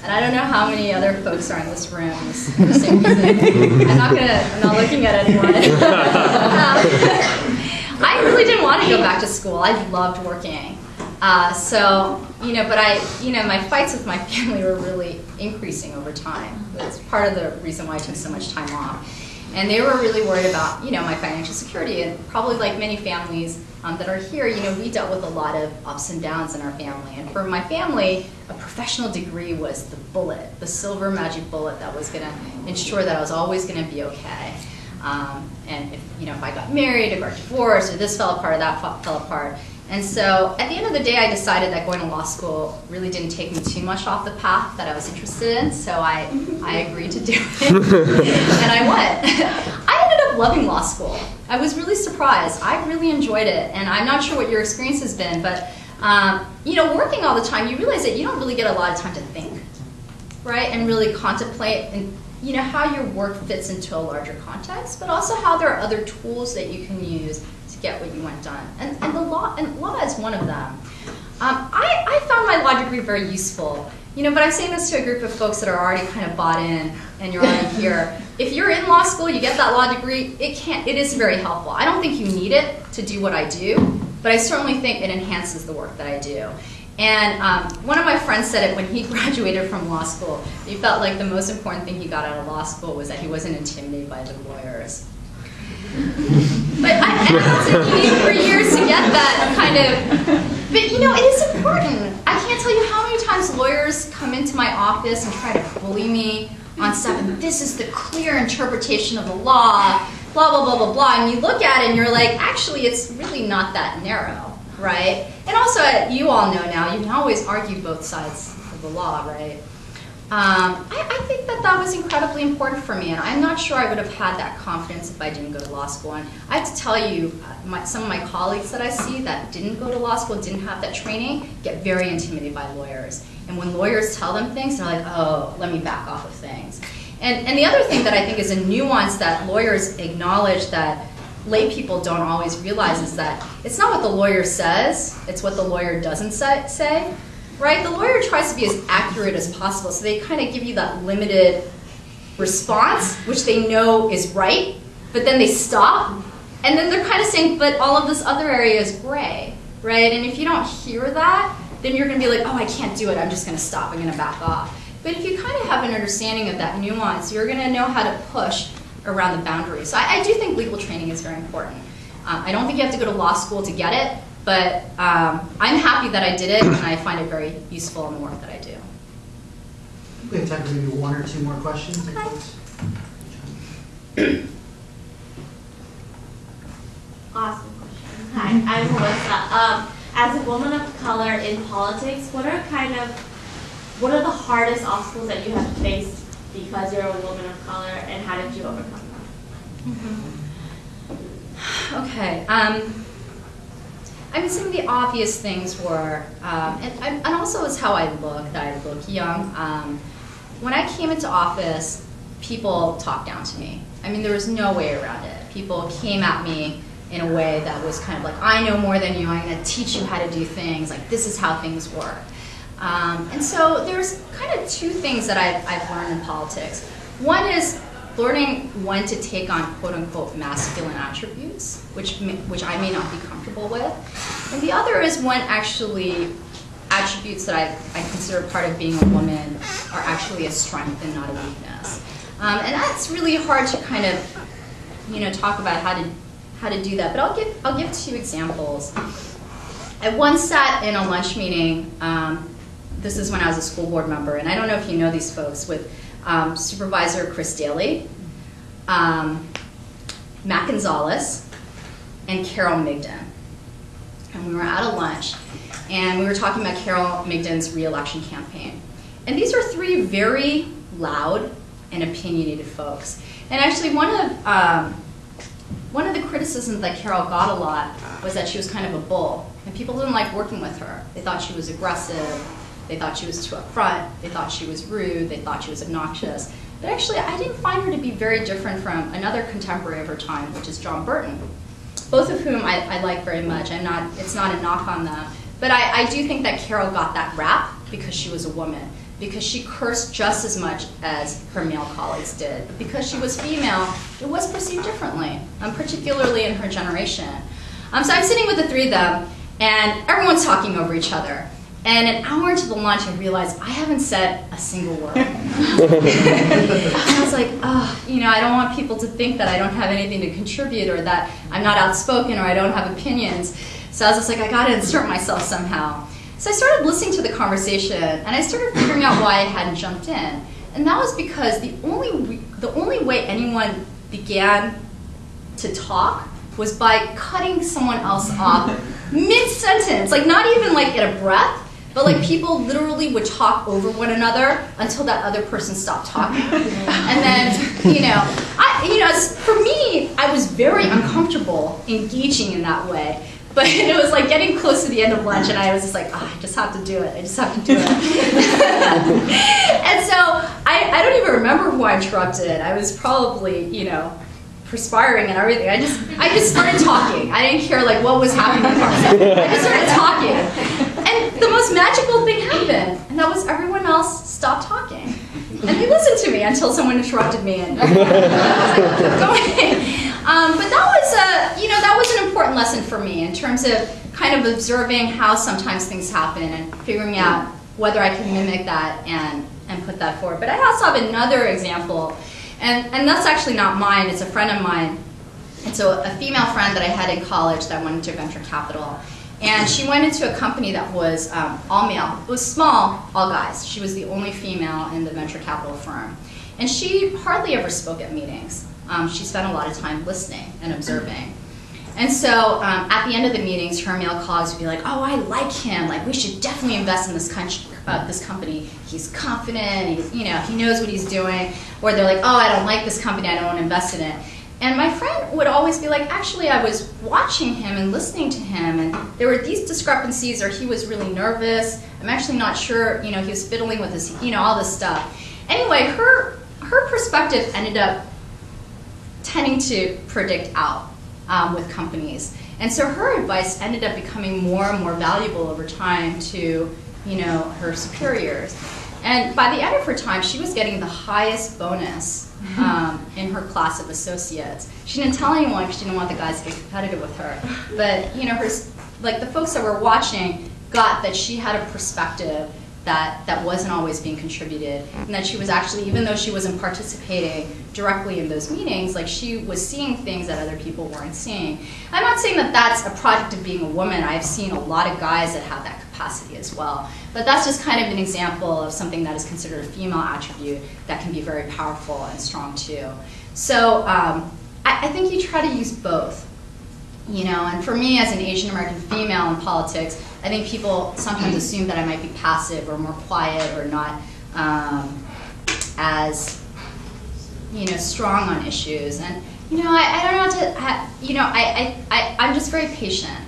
S1: And I don't know how many other folks are in this room for the same reason. I'm not looking at anyone. I really didn't want to go back to school. I loved working. But my fights with my family were really increasing over time. That's part of the reason why I took so much time off. And they were really worried about, my financial security. And probably like many families that are here, we dealt with a lot of ups and downs in our family. And for my family, a professional degree was the bullet, the silver magic bullet that was going to ensure that I was always going to be okay. And if I got married or got divorced or this fell apart or that fell apart. And so at the end of the day, I decided that going to law school really didn't take me too much off the path that I was interested in, so I agreed to do it, and I went. I ended up loving law school. I was really surprised. I really enjoyed it, and I'm not sure what your experience has been, but working all the time, you realize that you don't really get a lot of time to think, right, and really contemplate and how your work fits into a larger context, but also how there are other tools that you can use to get what you want done. And law is one of them. I found my law degree very useful. But I'm saying this to a group of folks that are already kind of bought in and you're already here. If you're in law school, you get that law degree, it is very helpful. I don't think you need it to do what I do, but I certainly think it enhances the work that I do. And one of my friends said it when he graduated from law school. He felt like the most important thing he got out of law school was that he wasn't intimidated by the lawyers. But I took me for years to get that kind of, but it is important. I can't tell you how many times lawyers come into my office and try to bully me on stuff, and this is the clear interpretation of the law, blah, blah, blah, blah, blah, and you look at it and you're like, actually, it's really not that narrow. Right? And also, you all know now, you can always argue both sides of the law, right? I think that was incredibly important for me, and I'm not sure I would have had that confidence if I didn't go to law school. And I have to tell you, some of my colleagues that I see that didn't go to law school, didn't have that training, get very intimidated by lawyers. And when lawyers tell them things, they're like, oh, let me back off of things. And the other thing that I think is a nuance that lawyers acknowledge that lay people don't always realize is that it's not what the lawyer says, it's what the lawyer doesn't say, right? The lawyer tries to be as accurate as possible, so they kind of give you that limited response, which they know is right, but then they stop, and then they're kind of saying, but all of this other area is gray, right? And if you don't hear that, then you're going to be like, oh, I can't do it, I'm just going to stop, I'm going to back off. But if you kind of have an understanding of that nuance, you're going to know how to push around the boundaries. So I do think legal training is very important. I don't think you have to go to law school to get it, but I'm happy that I did it, and I find it very useful in the work that I do.
S3: We have time for maybe one or two more questions.
S1: Okay.
S8: Awesome question. Hi, I'm Melissa. As a woman of color in politics, what are the hardest obstacles that you have faced because you're a woman of color, and how did you overcome them?
S1: Okay. Some of the obvious things were, and also is how I look, that I look young. When I came into office, people talked down to me. There was no way around it. People came at me in a way that was kind of like, I know more than you, I'm going to teach you how to do things, like this is how things work. And so there's kind of two things that I've learned in politics. One is learning when to take on quote-unquote masculine attributes, which I may not be comfortable with. And the other is when actually attributes that I consider part of being a woman are actually a strength and not a weakness. And that's really hard to kind of, talk about how to do that. But I'll give two examples. I once sat in a lunch meeting. This is when I was a school board member, and I don't know if you know these folks, with Supervisor Chris Daly, Matt Gonzalez, and Carol Migden. and we were at a lunch, and we were talking about Carol Migden's re-election campaign. And these are three very loud and opinionated folks. And actually one of the criticisms that Carol got a lot was that she was kind of a bull, and people didn't like working with her. They thought she was aggressive, they thought she was too upfront, they thought she was rude, they thought she was obnoxious. But actually, I didn't find her to be very different from another contemporary of her time, which is John Burton, both of whom I like very much. It's not a knock on them. But I do think that Carol got that rap because she was a woman, because she cursed just as much as her male colleagues did. But because she was female, it was perceived differently, particularly in her generation. So I'm sitting with the three of them, and everyone's talking over each other. And an hour into the lunch, I realized I haven't said a single word. And I was like, oh, you know, I don't want people to think that I don't have anything to contribute, or that I'm not outspoken, or I don't have opinions. So I was just like, I gotta insert myself somehow. So I started listening to the conversation, and I started figuring out why I hadn't jumped in. And that was because the only way anyone began to talk was by cutting someone else off mid-sentence, like not even like in a breath, but like people literally would talk over one another until that other person stopped talking. And then, for me, I was very uncomfortable engaging in that way. But it was like getting close to the end of lunch, and I was just like, oh, I just have to do it. I just have to do it. And so I don't even remember who I interrupted. I was probably, perspiring and everything. I just started talking. I didn't care like what was happening. I just started talking. And the most magical thing happened, and that was everyone else stopped talking. And they listened to me until someone interrupted me and kept going. But that was an important lesson for me in terms of kind of observing how sometimes things happen and figuring out whether I can mimic that and put that forward. But I also have another example, and that's actually not mine, it's a friend of mine. It's a female friend that I had in college that went into venture capital. And she went into a company that was all male. It was small, all guys. She was the only female in the venture capital firm. And she hardly ever spoke at meetings. She spent a lot of time listening and observing. And so at the end of the meetings, her male colleagues would be like, oh, I like him. Like, we should definitely invest in this company. He's confident. He knows what he's doing. Or they're like, oh, I don't like this company. I don't want to invest in it. And my friend would always be like, actually, I was watching him and listening to him, and there were these discrepancies, or he was really nervous. I'm actually not sure, he was fiddling with his, all this stuff. Anyway, her perspective ended up tending to predict out with companies. And so her advice ended up becoming more and more valuable over time to, her superiors. And by the end of her time, she was getting the highest bonus in her class of associates. She didn't tell anyone because she didn't want the guys to get competitive with her. But the folks that were watching got that she had a perspective that wasn't always being contributed, and that she was actually, even though she wasn't participating directly in those meetings, like she was seeing things that other people weren't seeing. I'm not saying that that's a product of being a woman. I've seen a lot of guys that have that capacity as well. But that's just kind of an example of something that is considered a female attribute that can be very powerful and strong too. So I think you try to use both. And for me as an Asian American female in politics, I think people sometimes assume that I might be passive or more quiet or not as strong on issues. And I don't know how to. I'm just very patient.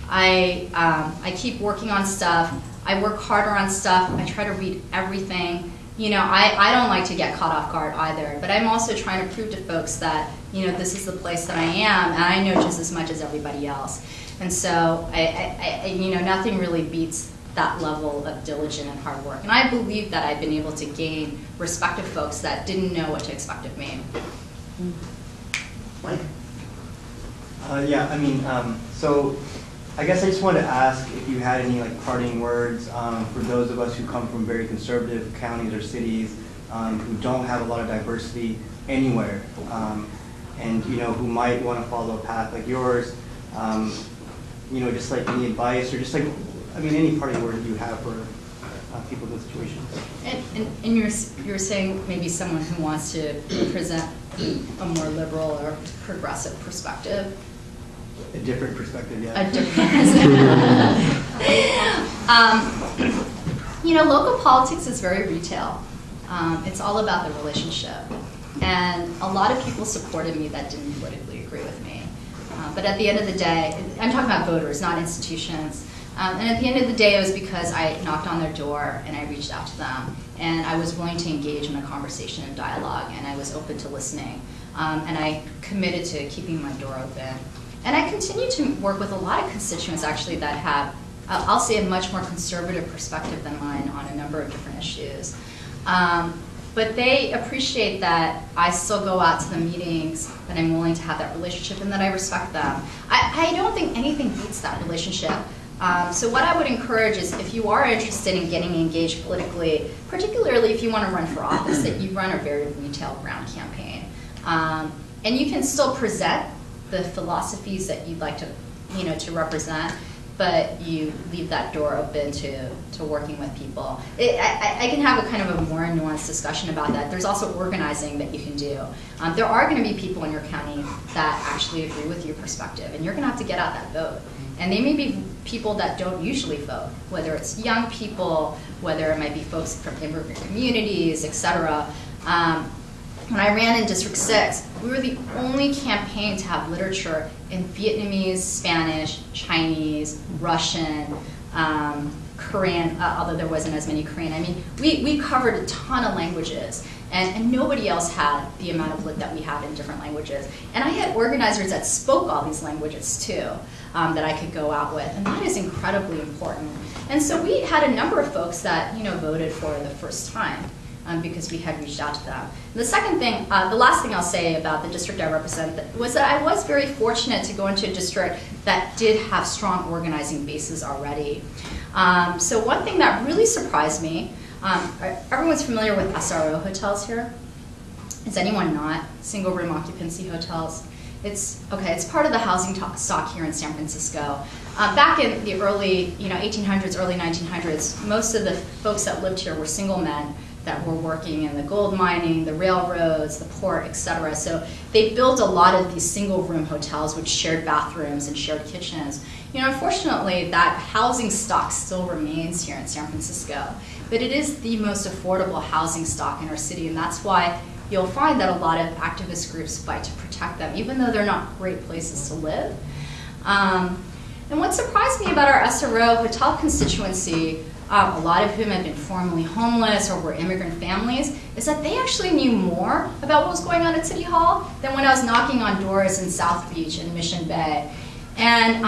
S1: I keep working on stuff. I work harder on stuff. I try to read everything. I don't like to get caught off guard either. But I'm also trying to prove to folks that this is the place that I am, and I know just as much as everybody else. And so nothing really beats that level of diligent and hard work. And I believe that I've been able to gain respect of folks that didn't know what to expect of me.
S3: Mike?
S9: So I guess I just wanted to ask if you had any parting words for those of us who come from very conservative counties or cities who don't have a lot of diversity anywhere, and who might want to follow a path like yours. Just any advice, or just any parting words you have for people in those situations.
S1: And you're saying maybe someone who wants to present a more liberal or progressive perspective.
S9: A different perspective, yeah.
S1: A different perspective. You know, local politics is very retail. It's all about the relationship. And a lot of people supported me that didn't politically agree with me. But at the end of the day, I'm talking about voters, not institutions. And at the end of the day, it was because I knocked on their door and I reached out to them. And I was willing to engage in a conversation and dialogue, and I was open to listening. And I committed to keeping my door open. And I continue to work with a lot of constituents actually that have, I'll say, a much more conservative perspective than mine on a number of different issues. But they appreciate that I still go out to the meetings, that I'm willing to have that relationship, and that I respect them. I don't think anything beats that relationship. So what I would encourage is if you are interested in getting engaged politically, particularly if you want to run for office, that you run a very retail ground campaign. And you can still present the philosophies that you'd like to, to represent, but you leave that door open to working with people. I can have a kind of a more nuanced discussion about that. There's also organizing that you can do. There are going to be people in your county that actually agree with your perspective, and you're going to have to get out that vote. And they may be people that don't usually vote, whether it's young people, whether it might be folks from immigrant communities, et cetera. When I ran in District 6, we were the only campaign to have literature in Vietnamese, Spanish, Chinese, Russian, Korean, although there wasn't as many Korean. I mean, we covered a ton of languages, and nobody else had the amount of lit that we had in different languages. And I had organizers that spoke all these languages too, that I could go out with, and that is incredibly important. And so we had a number of folks that voted for the first time. Because we had reached out to them. And the second thing, the last thing I'll say about the district I represent was that I was very fortunate to go into a district that did have strong organizing bases already. So one thing that really surprised me, everyone's familiar with SRO hotels here? Is anyone not? Single room occupancy hotels? It's part of the housing stock here in San Francisco. Back in the early 1800s, early 1900s, most of the folks that lived here were single men that were working in the gold mining, the railroads, the port, et cetera. So they built a lot of these single room hotels with shared bathrooms and shared kitchens. Unfortunately, that housing stock still remains here in San Francisco, but it is the most affordable housing stock in our city, and that's why you'll find that a lot of activist groups fight to protect them, even though they're not great places to live. And what surprised me about our SRO hotel constituency, a lot of whom had been formerly homeless or were immigrant families, is that they actually knew more about what was going on at City Hall than when I was knocking on doors in South Beach and Mission Bay. And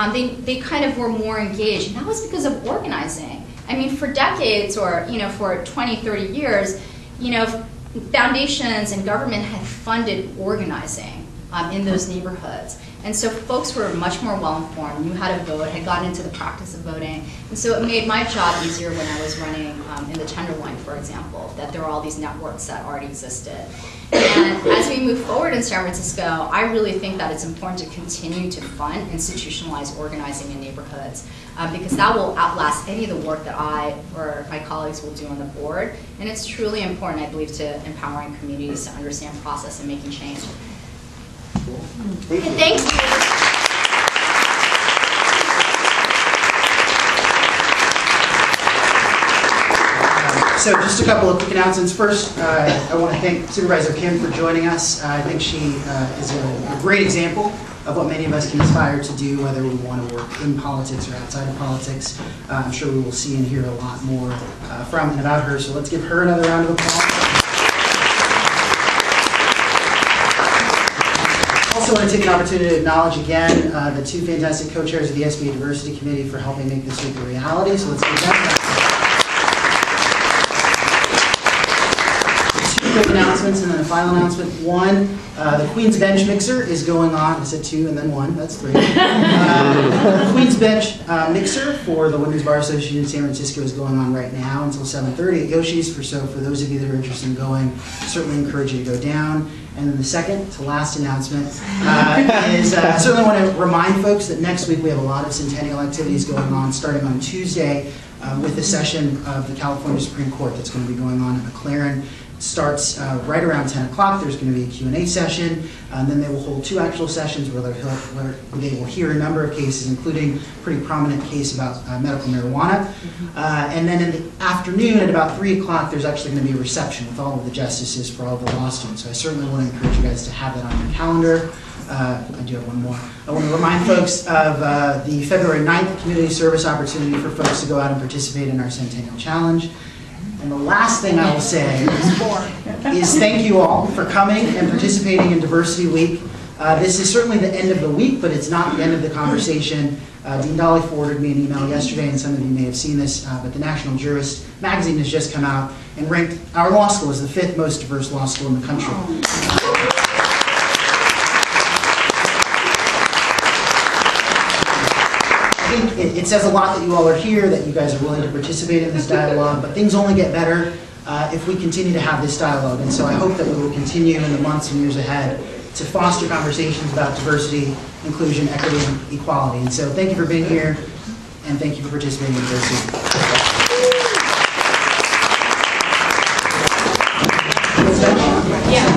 S1: they kind of were more engaged, and that was because of organizing. I mean, for decades, or for 20, 30 years, foundations and government had funded organizing in those neighborhoods. And so folks were much more well-informed, knew how to vote, had gotten into the practice of voting. And so it made my job easier when I was running in the Tenderloin, for example, that there were all these networks that already existed. And as we move forward in San Francisco, I really think that it's important to continue to fund institutionalized organizing in neighborhoods, because that will outlast any of the work that I or my colleagues will do on the board. And it's truly important, I believe, to empowering communities to understand process and making change.
S3: Thank you.
S1: Thank you.
S3: So just a couple of quick announcements. First, I want to thank Supervisor Kim for joining us. I think she is a great example of what many of us can aspire to do, whether we want to work in politics or outside of politics. I'm sure we will see and hear a lot more from and about her, so let's give her another round of applause. I also want to take an opportunity to acknowledge again the two fantastic co-chairs of the SBA Diversity Committee for helping make this week a reality. So let's give them two quick announcements and then a final announcement. One, the Queen's Bench Mixer is going on. I said two and then one. That's three. The Queen's Bench Mixer for the Women's Bar Association in San Francisco is going on right now until 7:30 at Yoshi's. For those of you that are interested in going, certainly encourage you to go down. And then the second to last announcement is I certainly want to remind folks that next week we have a lot of centennial activities going on, starting on Tuesday with the session of the California Supreme Court that's going to be going on at McLaren. starts right around 10 o'clock. There's going to be a Q&A session, and then they will hold 2 actual sessions where they will hear a number of cases, including a pretty prominent case about medical marijuana. And then in the afternoon at about 3 o'clock, there's actually going to be a reception with all of the justices for all of the law students. So I certainly want to encourage you guys to have that on your calendar. I do have one more. I want to remind folks of the February 9th community service opportunity for folks to go out and participate in our Centennial Challenge. And the last thing I will say is thank you all for coming and participating in Diversity Week. This is certainly the end of the week, but it's not the end of the conversation. Dean Dolly forwarded me an email yesterday, and some of you may have seen this, but the National Jurist magazine has just come out and ranked our law school as the 5th most diverse law school in the country. I think it says a lot that you all are here, that you guys are willing to participate in this dialogue, but things only get better if we continue to have this dialogue. And so I hope that we will continue in the months and years ahead to foster conversations about diversity, inclusion, equity, and equality. And so thank you for being here, and thank you for participating in Diversity.
S4: Yeah.